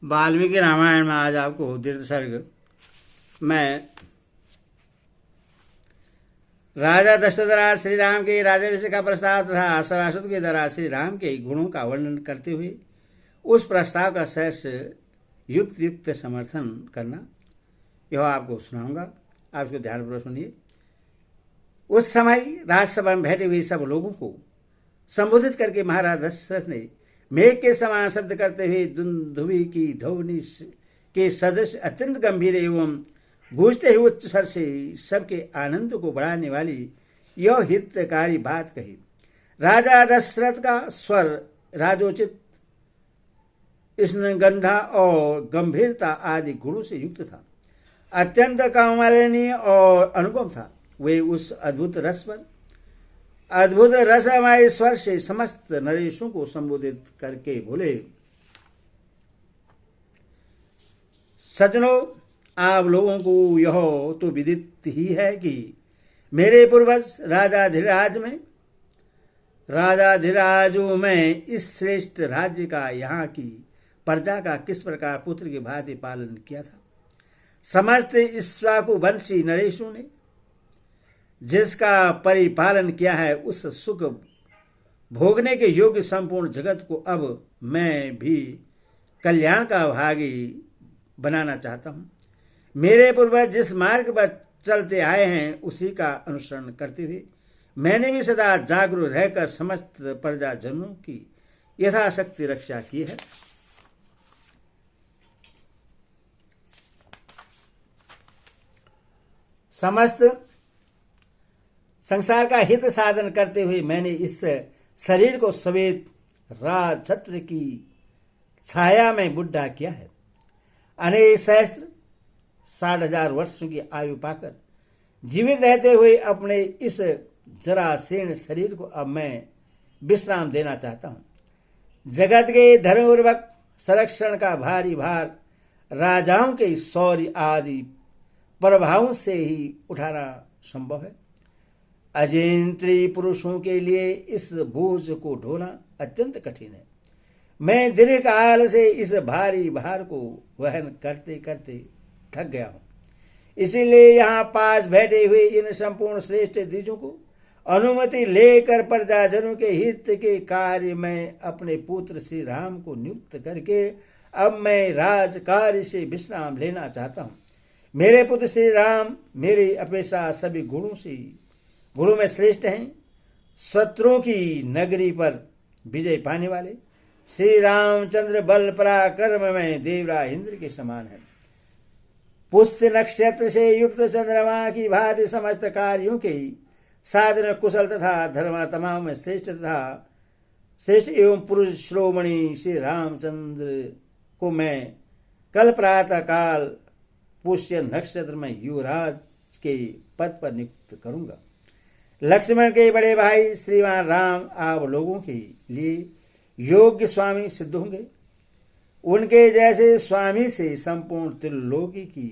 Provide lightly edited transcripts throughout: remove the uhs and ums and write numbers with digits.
वाल्मीकि रामायण में आज आपको दीर्घ सर्ग में राजा दशरथ श्री राम के राज्याभिषेक का प्रस्ताव तथा सभासद के द्वारा श्री राम के गुणों का वर्णन करते हुए उस प्रस्ताव का सहर्ष युक्त समर्थन करना, यह आपको सुनाऊंगा। आप इसको ध्यानपूर्वक सुनिए। उस समय राजसभा में बैठे हुए सब लोगों को संबोधित करके महाराज दशरथ ने मेघ के समान शब्द करते हुए दुंदुभि की ध्वनि के सदृश अत्यंत गंभीर एवं गूंजते हुए उच्च स्वर से सबके आनंद को बढ़ाने वाली यह हितकारी बात कही। राजा दशरथ का स्वर राजोचित, स्नग्धा और गंभीरता आदि गुणों से युक्त था, अत्यंत कमनीय और अनुपम था। वे उस अद्भुत रसमय स्वर से समस्त नरेशों को संबोधित करके बोले, सज्जनों, आप लोगों को यह तो विदित ही है कि मेरे पूर्वज राजाधिराजों में इस श्रेष्ठ राज्य का यहाँ की प्रजा का किस प्रकार पुत्र की भांति पालन किया था। समस्त इक्ष्वाकुवंशी नरेशों ने जिसका परिपालन किया है, उस सुख भोगने के योग्य संपूर्ण जगत को अब मैं भी कल्याण का भागी बनाना चाहता हूँ। मेरे पूर्वज जिस मार्ग पर चलते आए हैं उसी का अनुसरण करते हुए मैंने भी सदा जागरूक रहकर समस्त प्रजाजनों की यथाशक्ति रक्षा की है। समस्त संसार का हित साधन करते हुए मैंने इस शरीर को श्वेत राजछत्र की छाया में बुढ़ा किया है। अनेक सहस्त्र 60,000 वर्षों की आयु पाकर जीवित रहते हुए अपने इस जराशीर्ण शरीर को अब मैं विश्राम देना चाहता हूं। जगत के धर्मपूर्वक संरक्षण का भारी भार राजाओं के शौर्य आदि प्रभावों से ही उठाना संभव है। अजिंत्री पुरुषों के लिए इस बोझ को ढोना अत्यंत कठिन है। मैं दीर्घकाल से इस भारी भार को वहन करते करते थक गया हूं। इसीलिए यहाँ पास बैठे हुए इन संपूर्ण श्रेष्ठ द्विजों को अनुमति लेकर प्रजाजनों के हित के कार्य में अपने पुत्र श्री राम को नियुक्त करके अब मैं राजकार्य से विश्राम लेना चाहता हूँ। मेरे पुत्र श्री राम मेरी अपेक्षा सभी गुणों में श्रेष्ठ हैं। शत्रुओं की नगरी पर विजय पाने वाले श्री रामचंद्र बल पराक्रम में देवराज इंद्र के समान है। पुष्य नक्षत्र से युक्त चंद्रमा की भांति समस्त कार्यों के साधन कुशल तथा धर्मात्माओं में श्रेष्ठ एवं पुरुष श्रोमणी श्री रामचंद्र को मैं कल प्रातः काल पुष्य नक्षत्र में युवराज के पद पर नियुक्त करूंगा। लक्ष्मण के बड़े भाई श्रीमान राम आप लोगों के लिए योग्य स्वामी सिद्ध होंगे। उनके जैसे स्वामी से संपूर्ण त्रिलोकी की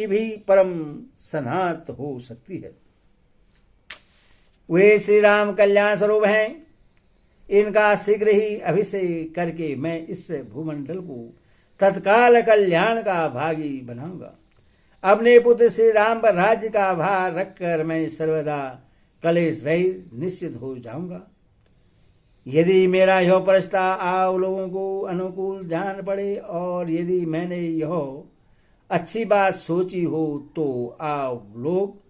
भी परम सनात हो सकती है। वे श्री राम कल्याण स्वरूप हैं। इनका शीघ्र ही अभिषेक करके मैं इस भूमंडल को तत्काल कल्याण का भागी बनाऊंगा। अपने पुत्र श्री राम पर राज्य का भार रखकर मैं सर्वदा कलेश रहित निश्चित हो जाऊंगा। यदि मेरा यह प्रस्ताव आप लोगों को अनुकूल जान पड़े और यदि मैंने यह अच्छी बात सोची हो तो आप लोग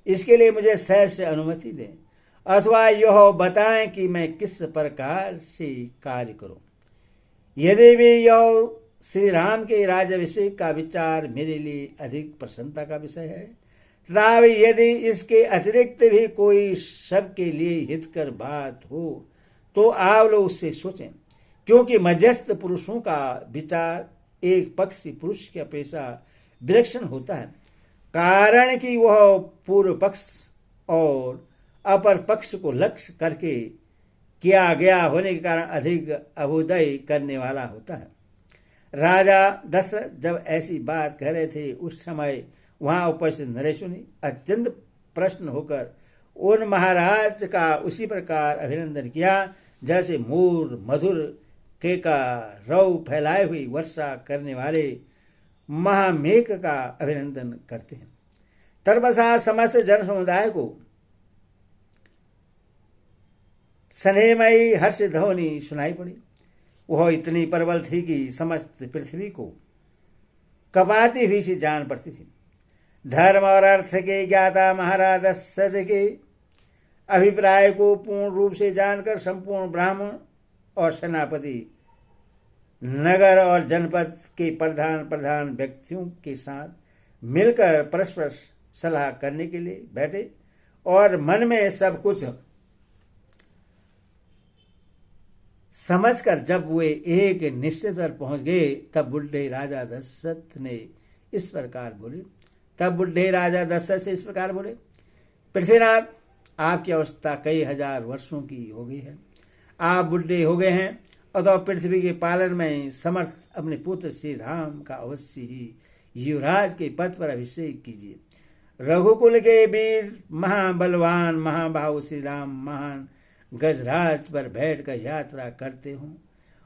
इसके लिए मुझे सहर्ष अनुमति दें अथवा यह बताएं कि मैं किस प्रकार से कार्य करूं। यदि भी यह श्री राम के राज्याभिषेक का विचार मेरे लिए अधिक प्रसन्नता का विषय है तथा यदि इसके अतिरिक्त भी कोई सबके लिए हितकर बात हो तो आप लोग उससे सोचें, क्योंकि मध्यस्थ पुरुषों का विचार एक पक्षी पुरुष की अपेक्षा विलक्षण होता है, कारण कि वह पूर्व पक्ष और अपर पक्ष को लक्ष्य करके किया गया होने के कारण अधिक अभ्युदय करने वाला होता है। राजा दशरथ जब ऐसी बात कह रहे थे उस समय वहां उपस्थित नरेशों ने अत्यंत प्रसन्न होकर उन महाराज का उसी प्रकार अभिनंदन किया जैसे मोर मधुर केका रव फैलाए हुई वर्षा करने वाले महामेघ का अभिनंदन करते हैं। तत्पश्चात समस्त जन समुदाय को स्नेहमयी हर्ष ध्वनि सुनाई पड़ी। वह इतनी प्रबल थी कि समस्त पृथ्वी को कपाती हुई सी जान पड़ती थी। धर्म और अर्थ के ज्ञाता महाराज दशरथ के अभिप्राय को पूर्ण रूप से जानकर संपूर्ण ब्राह्मण और सेनापति नगर और जनपद के प्रधान व्यक्तियों के साथ मिलकर परस्पर सलाह करने के लिए बैठे और मन में सब कुछ समझकर जब वे एक निश्चित पर पहुंच गए तब बुढ़े राजा दशरथ ने इस प्रकार बोले। पृथ्वीनाथ, आपकी अवस्था कई हजार वर्षों की हो गई है। आप बुढ़े हो गए हैं और तो पृथ्वी के पालन में समर्थ अपने पुत्र श्री राम का अवश्य ही युवराज के पद पर अभिषेक कीजिए। रघुकुल के वीर महाबलवान महाबाहु श्री राम महान गजराज पर बैठकर यात्रा करते हों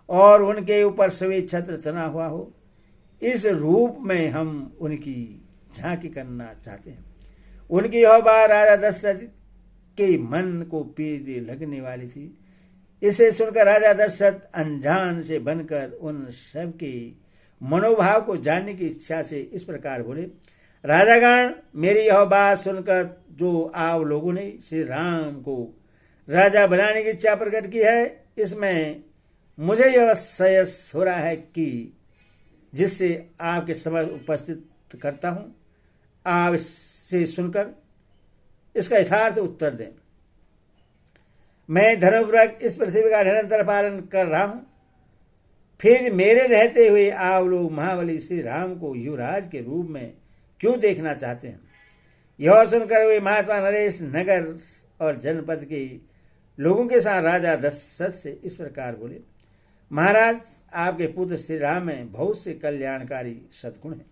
और उनके ऊपर श्वेत छत्र तना हुआ हो, इस रूप में हम उनकी झांकी करना चाहते हैं। उनकी यह बात राजा दशरथ के मन को पीर लगने वाली थी। इसे सुनकर राजा दशरथ अनजान से बनकर उन सब के मनोभाव को जानने की इच्छा से इस प्रकार बोले। राजागण, मेरी यह बात सुनकर जो आप लोगों ने श्री राम को राजा बनाने की इच्छा प्रकट की है, इसमें मुझे यह श्रेयस हो रहा है कि जिससे आपके समक्ष उपस्थित करता हूं, आप इससे सुनकर इसका यथार्थ उत्तर दें। मैं धर्मपूर्वक इस पृथ्वी का निरंतर पालन कर रहा हूं, फिर मेरे रहते हुए आप लोग महाबली श्री राम को युवराज के रूप में क्यों देखना चाहते हैं? यह सुनकर वे महात्मा नरेश नगर और जनपद के लोगों के साथ राजा दशरथ से इस प्रकार बोले। महाराज, आपके पुत्र श्री राम में बहुत से कल्याणकारी सद्गुण हैं।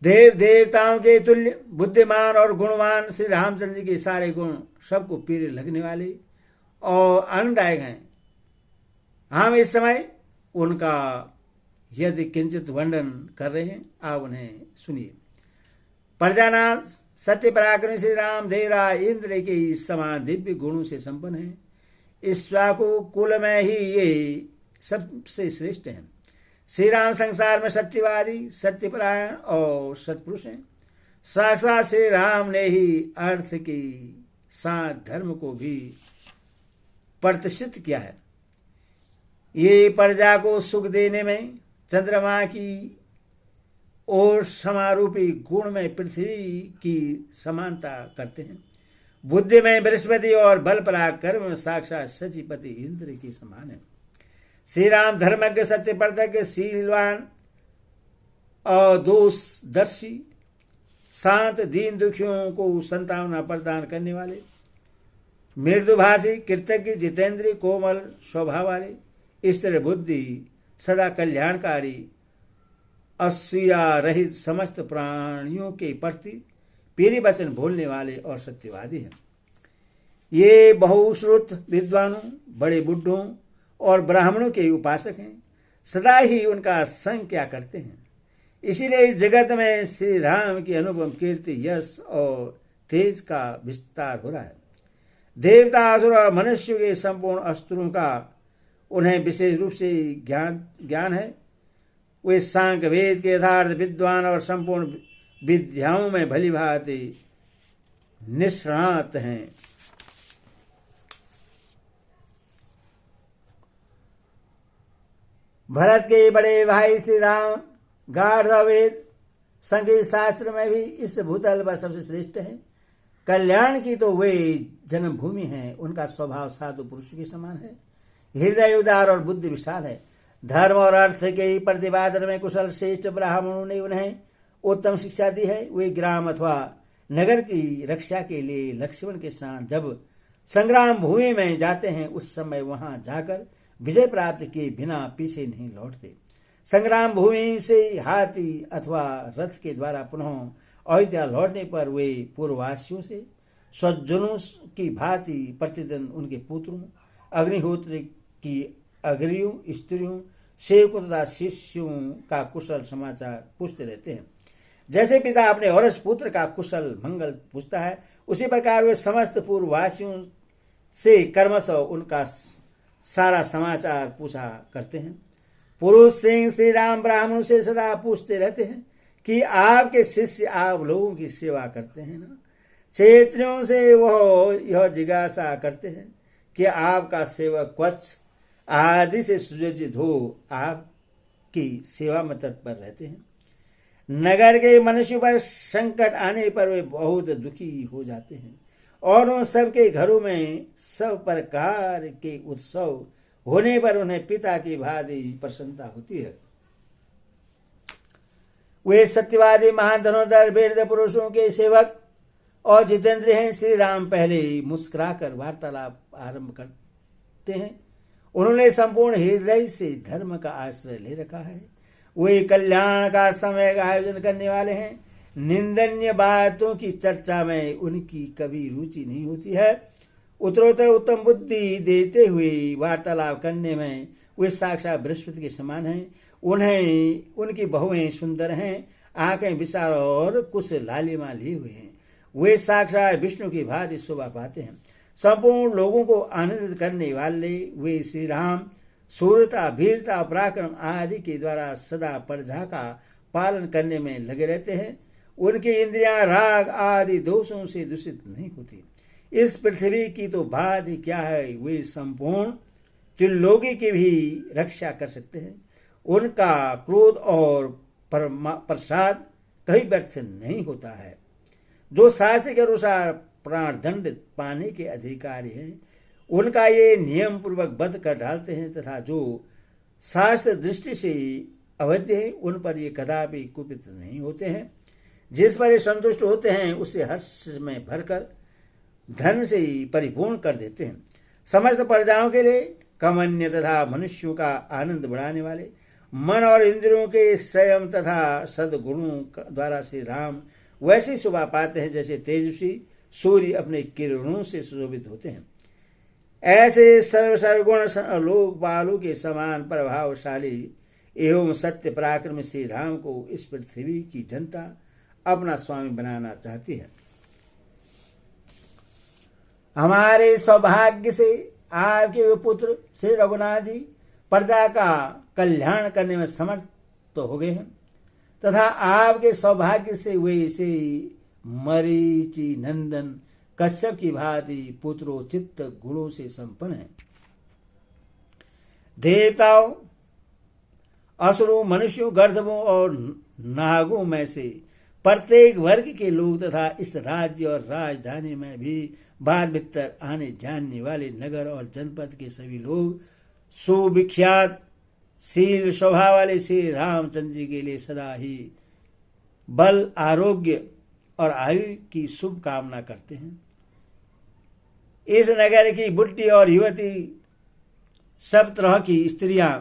देव देवताओं के तुल्य बुद्धिमान और गुणवान श्री रामचंद्र जी के सारे गुण सबको प्रिय लगने वाले और आनंददायक हैं। हम इस समय उनका यदि किंचित वर्णन कर रहे हैं, आप उन्हें सुनिए। प्रजानाथ सत्य पराक्रमी श्री राम देवराज इंद्र के समान दिव्य गुणों से संपन्न है। ईश्वाकु कुल में ही ये सबसे श्रेष्ठ हैं। श्री राम संसार में सत्यवादी, सत्यपरायण और सत्पुरुष हैं। साक्षात श्री राम ने ही अर्थ के साथ धर्म को भी प्रतिष्ठित किया है। ये प्रजा को सुख देने में चंद्रमा की और समारूपी गुण में पृथ्वी की समानता करते हैं। बुद्धि में बृहस्पति और बल पराक्रम में साक्षात सचिपति इंद्र की समान है। श्री राम धर्मज्ञ, सत्यप्रदज्ञ, शीलवान और दोषदर्शी, शांत, दीन दुखियों को संतावना प्रदान करने वाले, मृदुभाषी, कृतज्ञ, जितेंद्रिय, कोमल स्वभाव वाले, स्थिर बुद्धि, सदा कल्याणकारी, असूया रहित, समस्त प्राणियों के प्रति प्रिय वचन बोलने वाले और सत्यवादी हैं। ये बहुश्रुत विद्वानों, बड़े बुढ़ों और ब्राह्मणों के उपासक हैं। सदा ही उनका संग क्या करते हैं। इसीलिए इस जगत में श्री राम की अनुपम कीर्ति, यश और तेज का विस्तार हो रहा है। देवता, असुर और मनुष्य के संपूर्ण अस्त्रों का उन्हें विशेष रूप से ज्ञान है। वे सांख वेद के यथार्थ विद्वान और संपूर्ण विद्याओं में भली भांति निष्णात हैं। भरत के बड़े भाई श्री राम गार्ध वेद संगीत शास्त्र में भी इस भूतल पर सबसे श्रेष्ठ है। कल्याण की तो वे जन्मभूमि है। उनका स्वभाव साधु पुरुष के समान है। हृदय उदार और बुद्धि विशाल है। धर्म और अर्थ के प्रतिपादन में कुशल श्रेष्ठ ब्राह्मणों ने उन्हें उत्तम शिक्षा दी है। वे ग्राम अथवा नगर की रक्षा के लिए लक्ष्मण के साथ जब संग्राम भूमि में जाते हैं, उस समय वहां जाकर विजय प्राप्त किए बिना पीछे नहीं लौटते। संग्राम भूमि से हाथी अथवा रथ के द्वारा पुनः अयोध्या लौटने पर वे पूर्ववासियों से स्वजनों की भांति प्रतिदिन उनके पुत्रों, अग्निहोत्र की अग्रियों, स्त्रियों, सेवकों तथा शिष्यों का कुशल समाचार पूछते रहते हैं। जैसे पिता अपने औरस पुत्र का कुशल मंगल पूछता है, उसी प्रकार वे समस्त पूर्ववासियों से कर्मश उनका सारा समाचार पूछा करते हैं। पुरुष सिंह श्री राम ब्राह्मणों से सदा पूछते रहते हैं कि आपके शिष्य आप लोगों की सेवा करते हैं ना। क्षेत्रियों से वह यह जिज्ञासा करते हैं कि आपका सेवक क्वच आदि से सुसज्जित हो आपकी सेवा में तत्पर रहते हैं। नगर के मनुष्यों पर संकट आने पर वे बहुत दुखी हो जाते हैं और उन सबके घरों में सब प्रकार के उत्सव होने पर उन्हें पिता की भांति प्रसन्नता होती है। वे सत्यवादी महान धनुर्धर वेद पुरुषों के सेवक और जितेंद्र हैं। श्री राम पहले मुस्कुराकर वार्तालाप आरंभ करते हैं। उन्होंने संपूर्ण हृदय से धर्म का आश्रय ले रखा है। वे कल्याण का समय का आयोजन करने वाले हैं। निंदनीय बातों की चर्चा में उनकी कभी रुचि नहीं होती है। उत्तरोत्तर उत्तम बुद्धि देते हुए वार्तालाप करने में वे साक्षात बृहस्पति के समान हैं। उन्हें उनकी बहुएं सुंदर हैं, आंखें विशाल और कुछ लालिमा लिए हुए हैं। वे साक्षात विष्णु की भांति शोभा पाते हैं। संपूर्ण लोगों को आनंदित करने वाले वे श्री राम शूरता, वीरता, पराक्रम आदि के द्वारा सदा प्रजा का पालन करने में लगे रहते हैं। उनकी इंद्रियां राग आदि दोषों से दूषित नहीं होती। इस पृथ्वी की तो बात ही क्या है, वे संपूर्ण त्रिलोकी की भी रक्षा कर सकते हैं। उनका क्रोध और प्रसाद कभी व्यर्थ नहीं होता है। जो शास्त्र के अनुसार प्राणदंड पाने के अधिकारी हैं, उनका ये नियम पूर्वक वध कर डालते हैं, तथा जो शास्त्र दृष्टि से अवैध है उन पर ये कदापि कुपित नहीं होते हैं। जिस पर ये संतुष्ट होते हैं उसे हर्ष में भरकर धन से परिपूर्ण कर देते हैं। समस्त प्रजाओं के लिए कमन्य तथा मनुष्यों का आनंद बढ़ाने वाले, मन और इंद्रियों के संयम तथा सद्गुणों द्वारा श्री राम वैसी शोभा पाते हैं जैसे तेजस्वी सूर्य अपने किरणों से सुशोभित होते हैं। ऐसे सर्वगुण लोकपालों के समान प्रभावशाली एवं सत्य पराक्रम श्री राम को इस पृथ्वी की जनता अपना स्वामी बनाना चाहती है। हमारे सौभाग्य से आपके वे पुत्र श्री रघुनाथ जी प्रजा का कल्याण करने में समर्थ तो हो गए हैं, तथा आपके सौभाग्य से वे इसे मरीचि नंदन कश्यप की भांति पुत्रोचित गुणों से संपन्न है। देवताओं, असुरों, मनुष्यों, गंधर्वों और नागों में से प्रत्येक वर्ग के लोग तथा इस राज्य और राजधानी में भी बाहर भीतर आने जाने वाले नगर और जनपद के सभी लोग सुविख्यात शील स्वभाव वाले श्री रामचंद्र जी के लिए सदा ही बल, आरोग्य और आयु की शुभ कामना करते हैं। इस नगर की बुढ़ी और युवती सब तरह की स्त्रियां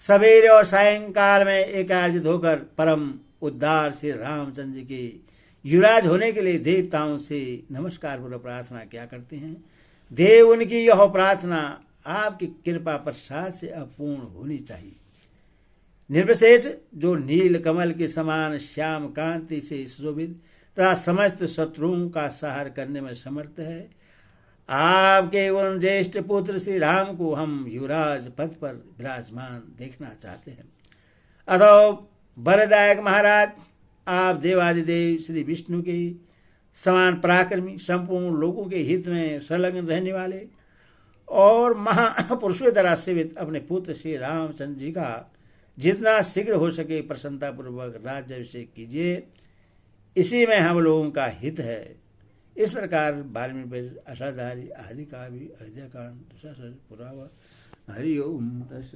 सवेरे और सायंकाल में एकार्जित होकर परम उद्धार श्री रामचंद्र के युवराज होने के लिए देवताओं से नमस्कार पूर्वक प्रार्थना किया करते हैं। देव उनकी यह प्रार्थना आपकी कृपा प्रसाद से अपूर्ण होनी चाहिए। निर्विशेष जो नील कमल के समान श्याम कांति से सुशोभित तथा समस्त शत्रुओं का संहार करने में समर्थ है, आपके उन ज्येष्ठ पुत्र श्री राम को हम युवराज पद पर विराजमान देखना चाहते हैं। अतः वरदायक महाराज, आप देवादिदेव श्री विष्णु के समान पराक्रमी, संपूर्ण लोगों के हित में संलग्न रहने वाले और महापुरुषों द्वारा सेवित अपने पुत्र श्री रामचंद्र जी का जितना शीघ्र हो सके प्रसन्नतापूर्वक राज्याभिषेक कीजिए, इसी में हम लोगों का हित है। इस प्रकार 12वीं पेज अष्टाधारी आदि का भी अयोध्या कांड पूरा हुआ। हरि ओम तत्सत।